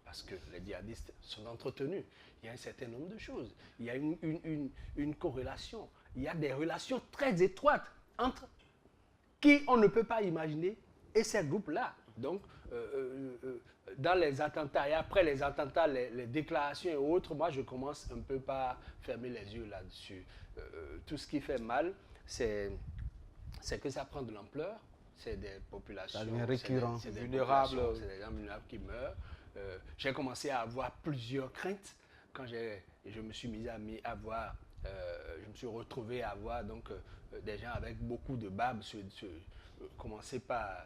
Parce que les djihadistes sont entretenus. Il y a un certain nombre de choses. Il y a une corrélation. Il y a des relations très étroites entre qui on ne peut pas imaginer et ces groupes-là. Donc, dans les attentats et après les attentats, les déclarations et autres, moi je commence un peu par fermer les yeux là-dessus. Tout ce qui fait mal, c'est que ça prend de l'ampleur. C'est des populations récurrent. C'est des vulnérables. C'est des gens vulnérables qui meurent. J'ai commencé à avoir plusieurs craintes quand je me suis mis à voir. Je me suis retrouvé à voir donc, des gens avec beaucoup de barbe commencer par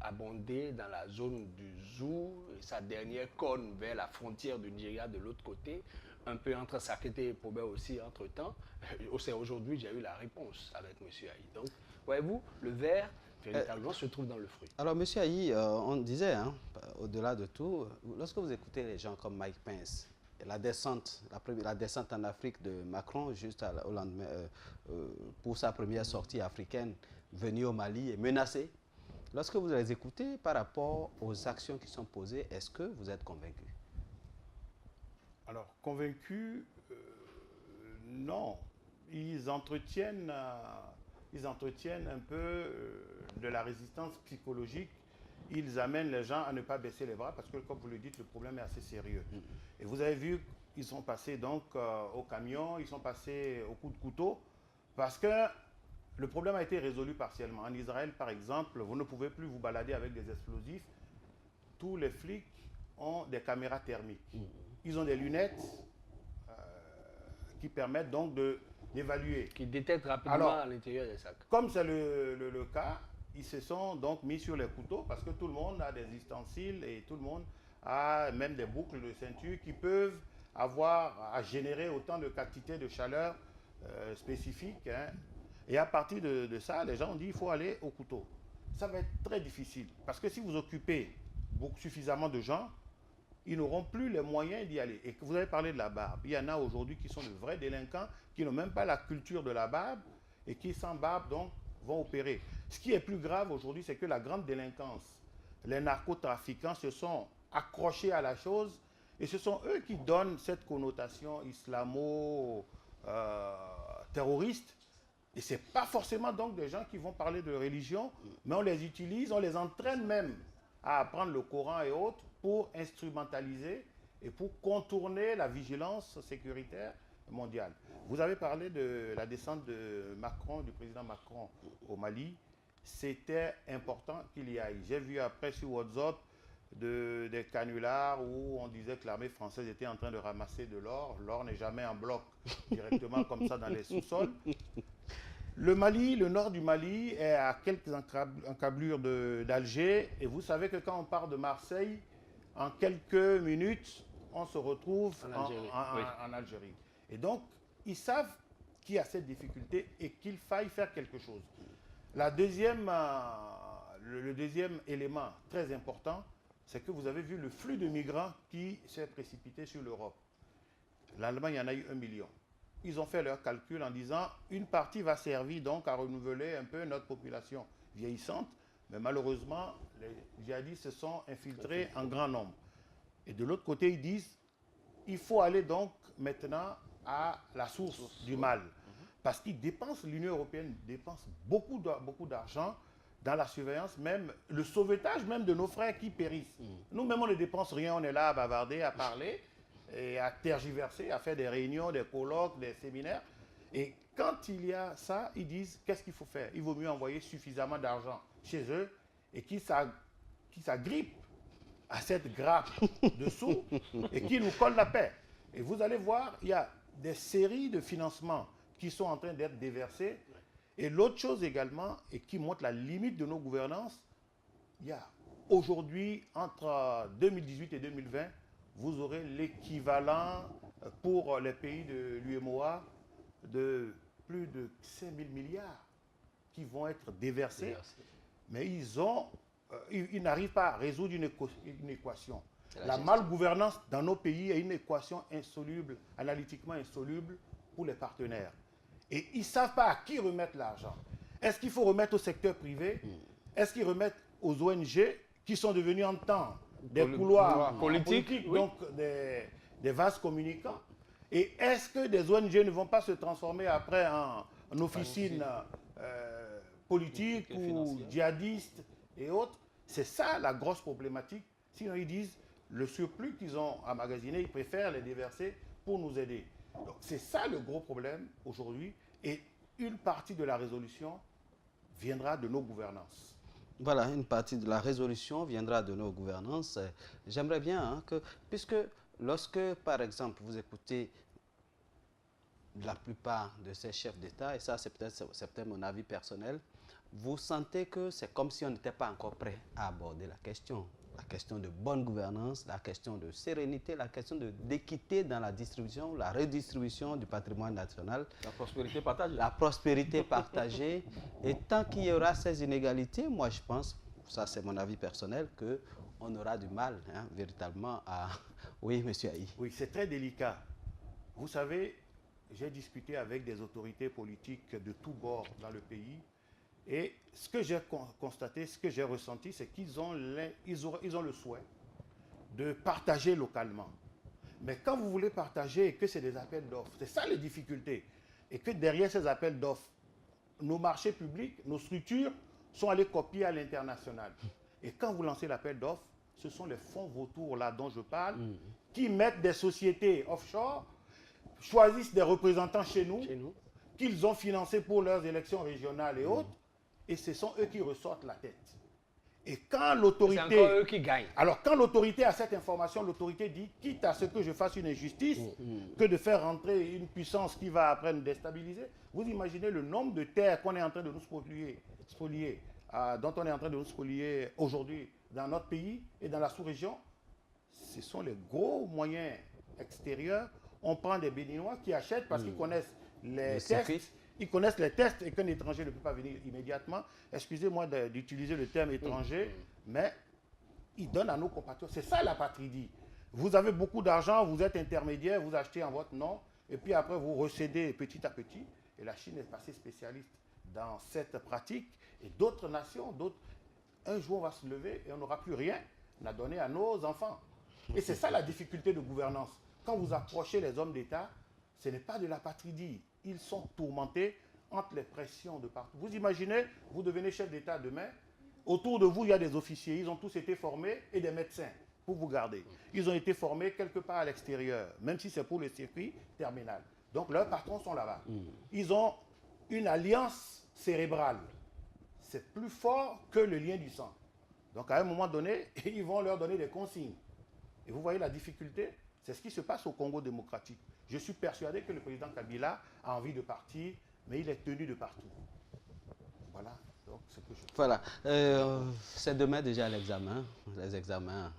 abonder dans la zone du Zou, sa dernière corne vers la frontière du Nigeria de l'autre côté, un peu entre Sakété et Pobé aussi entre-temps. C'est aujourd'hui j'ai eu la réponse avec M. Aïe. Donc, voyez-vous, le ver véritablement se trouve dans le fruit. Alors, M. Aïe, on disait, au-delà de tout, lorsque vous écoutez les gens comme Mike Pence, la descente en Afrique de Macron, juste au lendemain, pour sa première sortie africaine, venue au Mali et menacée. Lorsque vous les écoutez par rapport aux actions qui sont posées, est-ce que vous êtes convaincu? Alors, convaincu, non. Ils entretiennent un peu de la résistance psychologique. Ils amènent les gens à ne pas baisser les bras parce que, comme vous le dites, le problème est assez sérieux. Et vous avez vu, ils sont passés donc au camion, ils sont passés au coup de couteau parce que le problème a été résolu partiellement. En Israël, par exemple, vous ne pouvez plus vous balader avec des explosifs. Tous les flics ont des caméras thermiques. Ils ont des lunettes qui permettent donc d'évaluer. Qui détectent rapidement à l'intérieur des sacs. Comme c'est le cas, ils se sont donc mis sur les couteaux parce que tout le monde a des ustensiles et tout le monde a même des boucles de ceinture qui peuvent avoir à générer autant de quantité de chaleur spécifique. Et à partir de ça, les gens ont dit qu'il faut aller au couteau. Ça va être très difficile parce que si vous occupez suffisamment de gens, ils n'auront plus les moyens d'y aller. Et vous avez parlé de la barbe. Il y en a aujourd'hui qui sont de vrais délinquants, qui n'ont même pas la culture de la barbe et qui, sans barbe, donc, vont opérer. Ce qui est plus grave aujourd'hui, c'est que la grande délinquance, les narcotrafiquants se sont accrochés à la chose et ce sont eux qui donnent cette connotation islamo-terroriste. Et ce n'est pas forcément donc des gens qui vont parler de religion, mais on les utilise, on les entraîne même à apprendre le Coran et autres pour instrumentaliser et pour contourner la vigilance sécuritaire mondiale. Vous avez parlé de la descente de Macron, du président Macron au Mali. C'était important qu'il y aille. J'ai vu après sur WhatsApp des canulars où on disait que l'armée française était en train de ramasser de l'or. L'or n'est jamais en bloc directement comme ça dans les sous-sols. Le Mali, le nord du Mali est à quelques encablures d'Alger. Et vous savez que quand on part de Marseille, en quelques minutes, on se retrouve en Algérie. Et donc, ils savent qu'il y a cette difficulté et qu'il faille faire quelque chose. Le deuxième élément très important, c'est que vous avez vu le flux de migrants qui s'est précipité sur l'Europe. L'Allemagne en a eu 1 million. Ils ont fait leur calcul en disant une partie va servir donc à renouveler un peu notre population vieillissante, mais malheureusement, les djihadistes se sont infiltrés en grand nombre. Et de l'autre côté, ils disent il faut aller donc maintenant à la source du mal. Parce qu'ils dépensent, l'Union européenne dépense beaucoup d'argent dans la surveillance, même le sauvetage même de nos frères qui périssent. Nous-mêmes, on ne dépense rien, on est là à bavarder, à parler, et à tergiverser, à faire des réunions, des colloques, des séminaires. Et quand il y a ça, ils disent qu'est-ce qu'il faut faire? Il vaut mieux envoyer suffisamment d'argent chez eux et qu'ils s'agrippent à cette grappe de sous et qu'ils nous collent la paix. Et vous allez voir, il y a des séries de financements qui sont en train d'être déversés. Et l'autre chose également, et qui montre la limite de nos gouvernances, il y a aujourd'hui, entre 2018 et 2020, vous aurez l'équivalent pour les pays de l'UMOA de plus de 5 000 milliards qui vont être déversés. Mais ils n'arrivent pas à résoudre une équation. La malgouvernance dans nos pays est une équation insoluble, analytiquement insoluble pour les partenaires. Et ils ne savent pas à qui remettre l'argent. Est-ce qu'il faut remettre au secteur privé? Est-ce qu'ils remettent aux ONG qui sont devenus en temps des couloirs politiques, donc des vases communicants? Et est-ce que des ONG ne vont pas se transformer après en officines politiques ou djihadistes et autres? C'est ça la grosse problématique. Sinon, ils disent le surplus qu'ils ont emmagasiné, ils préfèrent les déverser pour nous aider. Donc, c'est ça le gros problème aujourd'hui. Et une partie de la résolution viendra de nos gouvernances. Voilà, une partie de la résolution viendra de nos gouvernances. J'aimerais bien que, puisque lorsque, par exemple, vous écoutez la plupart de ces chefs d'État, et ça c'est peut-être mon avis personnel, vous sentez que c'est comme si on n'était pas encore prêt à aborder la question de bonne gouvernance, la question de sérénité, la question d'équité dans la distribution, la redistribution du patrimoine national. La prospérité partagée. La prospérité partagée. Et tant qu'il y aura ces inégalités, moi je pense, ça c'est mon avis personnel, qu'on aura du mal véritablement à... Oui, monsieur Aïe. Oui, c'est très délicat. Vous savez, j'ai discuté avec des autorités politiques de tous bords dans le pays. Et ce que j'ai constaté, ce que j'ai ressenti, c'est qu'ils ont le souhait de partager localement. Mais quand vous voulez partager et que c'est des appels d'offres, c'est ça les difficultés. Et que derrière ces appels d'offres, nos marchés publics, nos structures sont allés copier à l'international. Et quand vous lancez l'appel d'offres, ce sont les fonds vautours là dont je parle, qui mettent des sociétés offshore, choisissent des représentants chez nous, qu'ils ont financés pour leurs élections régionales et autres, et ce sont eux qui ressortent la tête. Et quand l'autorité... C'est encore eux qui gagnent. Alors, quand l'autorité a cette information, l'autorité dit, quitte à ce que je fasse une injustice, que de faire rentrer une puissance qui va après nous déstabiliser, vous imaginez le nombre de terres qu'on est en train de nous spolier, dont on est en train de nous spolier aujourd'hui dans notre pays et dans la sous-région. Ce sont les gros moyens extérieurs. On prend des Béninois qui achètent parce qu'ils connaissent les tests. Ils connaissent les tests et qu'un étranger ne peut pas venir immédiatement. Excusez-moi d'utiliser le terme étranger, mais ils donnent à nos compatriotes. C'est ça la patrie. Vous avez beaucoup d'argent, vous êtes intermédiaire, vous achetez en votre nom, et puis après vous recédez petit à petit. Et la Chine est passée spécialiste dans cette pratique. Et d'autres nations, un jour on va se lever et on n'aura plus rien à donner à nos enfants. Et c'est ça la difficulté de gouvernance. Quand vous approchez les hommes d'État, ce n'est pas de la patrie. Ils sont tourmentés entre les pressions de partout. Vous imaginez, vous devenez chef d'État demain, autour de vous, il y a des officiers, ils ont tous été formés, et des médecins pour vous garder. Ils ont été formés quelque part à l'extérieur, même si c'est pour le circuit terminal. Donc leurs patrons sont là-bas. Ils ont une alliance cérébrale. C'est plus fort que le lien du sang. Donc à un moment donné, ils vont leur donner des consignes. Et vous voyez la difficulté, c'est ce qui se passe au Congo démocratique. Je suis persuadé que le président Kabila a envie de partir, mais il est tenu de partout. Voilà. Donc, ce que je... Voilà. C'est demain déjà l'examen, les examens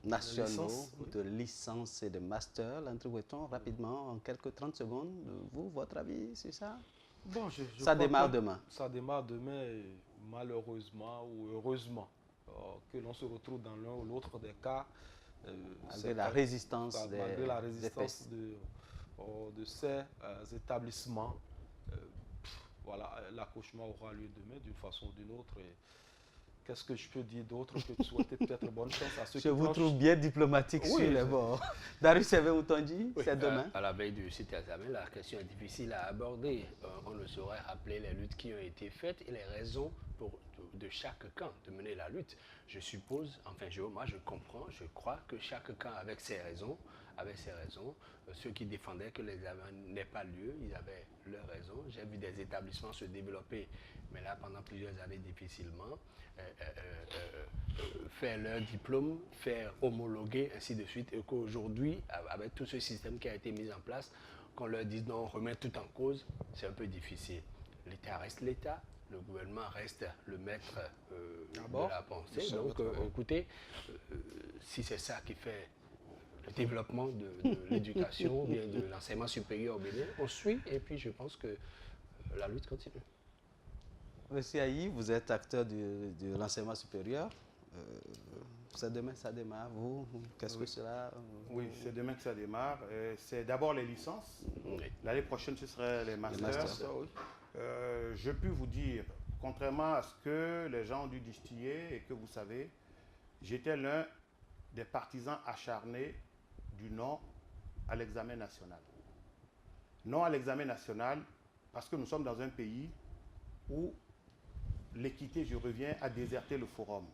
nationaux de licence et de master. L'entrevoit-on rapidement, en quelques 30 secondes. Vous, votre avis sur ça? Bon, ça démarre demain. Ça démarre demain, et malheureusement ou heureusement, que l'on se retrouve dans l'un ou l'autre des cas. Malgré la résistance de ces établissements. Voilà, l'accouchement aura lieu demain d'une façon ou d'une autre. Qu'est-ce que je peux dire d'autre que de souhaiter peut-être bonne chance à ceux qui Je vous trouve bien diplomatique sur les bords. Darius Servé-Outondi, c'est demain. À la veille du site examen, la question est difficile à aborder. On ne saurait rappeler les luttes qui ont été faites et les raisons de chaque camp de mener la lutte. Je suppose, enfin moi je comprends, je crois que chaque camp avec ses raisons. Ceux qui défendaient que l'examen n'ait pas lieu, ils avaient leurs raisons. J'ai vu des établissements se développer, mais là pendant plusieurs années difficilement, faire leur diplôme, faire homologuer, ainsi de suite, et qu'aujourd'hui, avec tout ce système qui a été mis en place, qu'on leur dise non, on remet tout en cause, c'est un peu difficile. L'État reste l'État, le gouvernement reste le maître de la pensée. Donc écoutez, si c'est ça qui fait le développement de l'éducation, ou bien de l'enseignement supérieur au Bénin, on suit et puis je pense que la lutte continue. Monsieur Ayi, vous êtes acteur de l'enseignement supérieur. C'est demain ça démarre. Vous, qu'est-ce que cela... Oui, c'est demain que ça démarre. C'est d'abord les licences. Oui. L'année prochaine, ce serait les masters. Je peux vous dire, contrairement à ce que les gens ont dû distiller et que vous savez, j'étais l'un des partisans acharnés du non à l'examen national. Non à l'examen national parce que nous sommes dans un pays où l'équité, je reviens, a déserté le forum,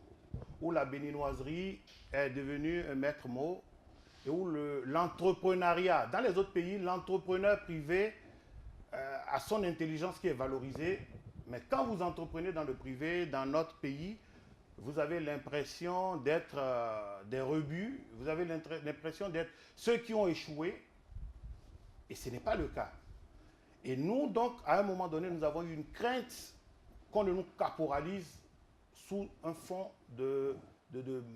où la béninoiserie est devenue un maître mot et où l'entrepreneuriat, dans les autres pays, l'entrepreneur privé a son intelligence qui est valorisée, mais quand vous entreprenez dans le privé, dans notre pays, vous avez l'impression d'être des rebuts, vous avez l'impression d'être ceux qui ont échoué, et ce n'est pas le cas. Et nous, donc, à un moment donné, nous avons eu une crainte qu'on ne nous caporalise sous un fond de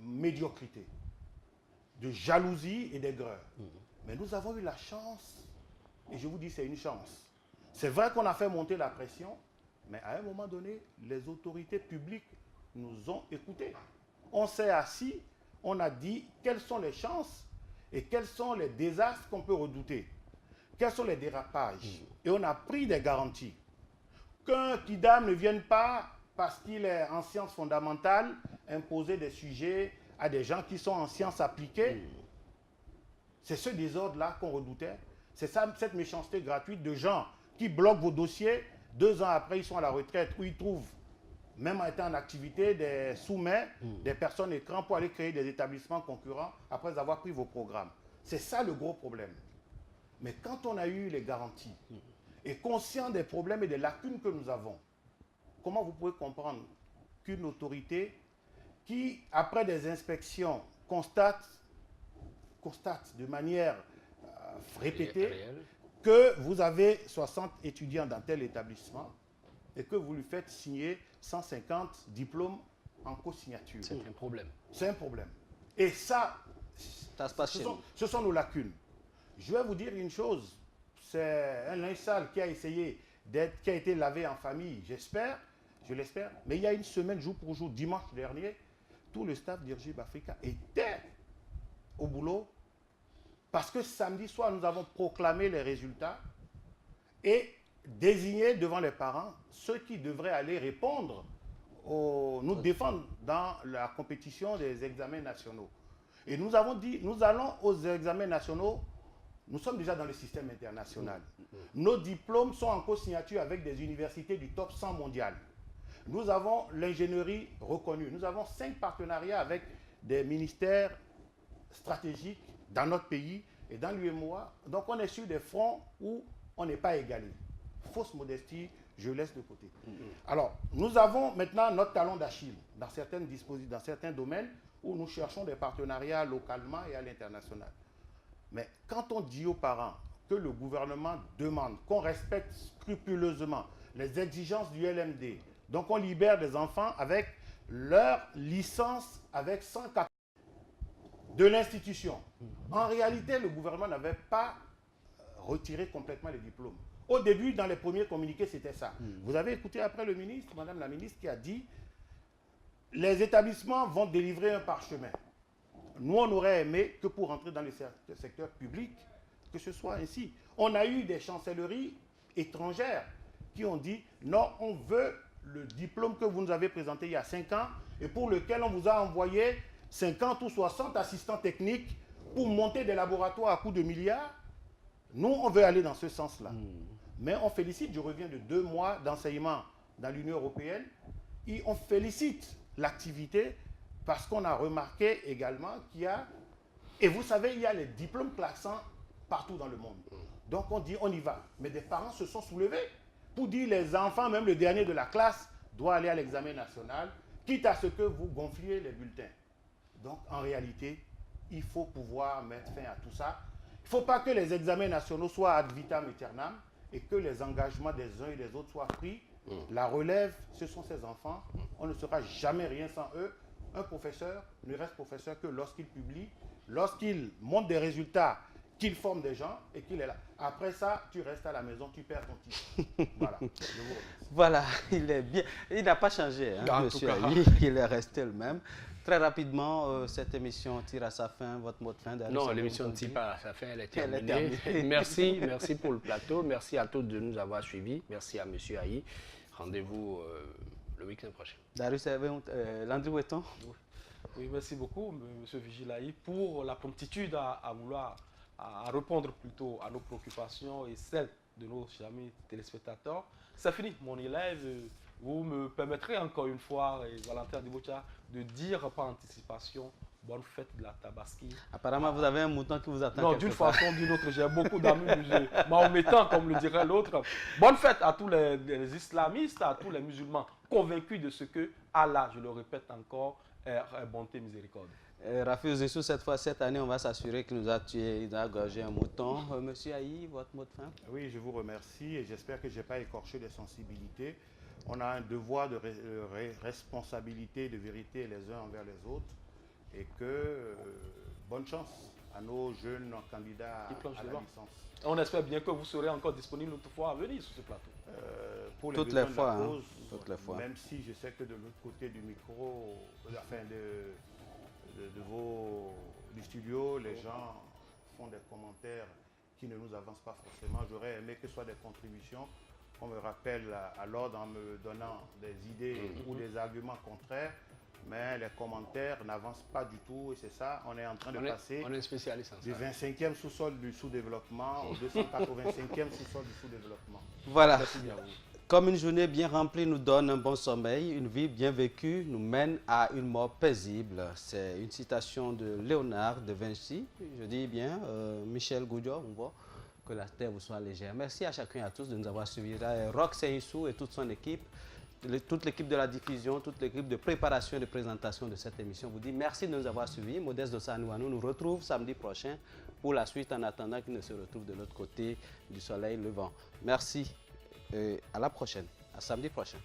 médiocrité, de jalousie et d'aigreur. Mais nous avons eu la chance, et je vous dis c'est une chance. C'est vrai qu'on a fait monter la pression, mais à un moment donné, les autorités publiques nous ont écoutés. On s'est assis, on a dit quelles sont les chances et quels sont les désastres qu'on peut redouter. Quels sont les dérapages. Et on a pris des garanties. Qu'un Kidam ne vienne pas, parce qu'il est en sciences fondamentales, imposer des sujets à des gens qui sont en sciences appliquées. C'est ce désordre-là qu'on redoutait. C'est ça, cette méchanceté gratuite de gens qui bloquent vos dossiers. 2 ans après, ils sont à la retraite, où ils trouvent, même en étant en activité, des sous-mains, des personnes écrans pour aller créer des établissements concurrents après avoir pris vos programmes. C'est ça le gros problème. Mais quand on a eu les garanties, et conscient des problèmes et des lacunes que nous avons, comment vous pouvez comprendre qu'une autorité qui, après des inspections, constate de manière répétée que vous avez 60 étudiants dans tel établissement et que vous lui faites signer 150 diplômes en co-signature. C'est un problème. C'est un problème. Et ça se passe chez nous. Ce sont nos lacunes. Je vais vous dire une chose. C'est un linge sale qui a été lavé en famille, je l'espère. Mais il y a une semaine, jour pour jour, dimanche dernier, tout le staff d'Irgib Africa était au boulot parce que samedi soir, nous avons proclamé les résultats et désigné devant les parents ceux qui devraient aller répondre, nous défendre dans la compétition des examens nationaux. Et nous avons dit, nous allons aux examens nationaux. Nous sommes déjà dans le système international. Nos diplômes sont en co-signature avec des universités du top 100 mondial. Nous avons l'ingénierie reconnue. Nous avons 5 partenariats avec des ministères stratégiques dans notre pays et dans l'UEMOA. Donc on est sur des fronts où on n'est pas égalé. Fausse modestie, je laisse de côté. Alors, nous avons maintenant notre talon d'Achille dans certains domaines où nous cherchons des partenariats localement et à l'international. Mais quand on dit aux parents que le gouvernement demande qu'on respecte scrupuleusement les exigences du LMD, donc on libère des enfants avec leur licence avec 104 de l'institution. En réalité, le gouvernement n'avait pas retiré complètement les diplômes. Au début, dans les premiers communiqués, c'était ça. Vous avez écouté après le ministre, Madame la ministre, qui a dit « Les établissements vont délivrer un parchemin ». Nous, on aurait aimé que pour entrer dans le secteur public, que ce soit ainsi. On a eu des chancelleries étrangères qui ont dit « Non, on veut le diplôme que vous nous avez présenté il y a 5 ans et pour lequel on vous a envoyé 50 ou 60 assistants techniques pour monter des laboratoires à coût de milliards. Nous, on veut aller dans ce sens-là. Mais on félicite, je reviens de 2 mois d'enseignement dans l'Union européenne, et on félicite l'activité parce qu'on a remarqué également qu'il y a, et vous savez, il y a les diplômes classants partout dans le monde. Donc on dit, on y va. Mais des parents se sont soulevés pour dire, les enfants, même le dernier de la classe, doit aller à l'examen national, quitte à ce que vous gonfliez les bulletins. Donc en réalité, il faut pouvoir mettre fin à tout ça. Il ne faut pas que les examens nationaux soient ad vitam aeternam et que les engagements des uns et des autres soient pris. La relève, ce sont ces enfants. On ne sera jamais rien sans eux. Un professeur ne reste professeur que lorsqu'il publie, lorsqu'il montre des résultats, qu'il forme des gens et qu'il est là. Après ça, tu restes à la maison, tu perds ton titre. Voilà. Je vous remercie. Voilà, il est bien. Il n'a pas changé, hein, monsieur Ayi, il est resté le même. Très rapidement, cette émission tire à sa fin. Votre mot de fin? Non, l'émission ne tire pas à sa fin, elle est terminée. Merci pour le plateau. Merci à tous de nous avoir suivis. Merci à monsieur Ayi. Rendez-vous le week-end prochain. Darius Landry Wetton. Oui, merci beaucoup, monsieur Vigilaï, pour la promptitude à vouloir à répondre plutôt à nos préoccupations et celles de nos amis téléspectateurs. C'est fini, mon élève. Vous me permettrez encore une fois, Valentin Dibocha, de dire par anticipation, bonne fête de la Tabaski. Apparemment, vous avez un mouton qui vous attend. Non, d'une façon ou d'une autre, j'ai beaucoup d'amis mahométans, comme le dirait l'autre. Bonne fête à tous les islamistes, à tous les musulmans convaincus de ce que Allah, je le répète encore, est bonté, miséricorde. Rafi Zissou, cette année, on va s'assurer qu'il nous a tué, il a gorgé un mouton. Monsieur Ayi, votre mot de fin? Oui, je vous remercie et j'espère que je n'ai pas écorché des sensibilités. On a un devoir de responsabilité, de vérité les uns envers les autres et que bonne chance à nos jeunes candidats à la licence. On espère bien que vous serez encore disponible une autre fois à venir sur ce plateau. Pour les toutes les fois, de la cause, toutes les fois. Même si je sais que de l'autre côté du micro, enfin du studio, les gens font des commentaires qui ne nous avancent pas forcément. J'aurais aimé que ce soit des contributions. On me rappelle à l'ordre en me donnant des idées ou des arguments contraires, mais les commentaires n'avancent pas du tout et c'est ça, on est en train de passer du 25e sous-sol du sous-développement au 285e sous-sol du sous-développement. Voilà. Merci bien à vous. Comme une journée bien remplie nous donne un bon sommeil, une vie bien vécue nous mène à une mort paisible. C'est une citation de Léonard de Vinci. Je dis bien, Michel Goudio, on voit que la terre vous soit légère. Merci à chacun et à tous de nous avoir suivis. Rock Seissou et toute son équipe, toute l'équipe de la diffusion, toute l'équipe de préparation et de présentation de cette émission vous dit merci de nous avoir suivis. Modeste Dosanouanou nous retrouve samedi prochain pour la suite en attendant qu'il ne se retrouve de l'autre côté du soleil levant. Merci et à la prochaine, à samedi prochain.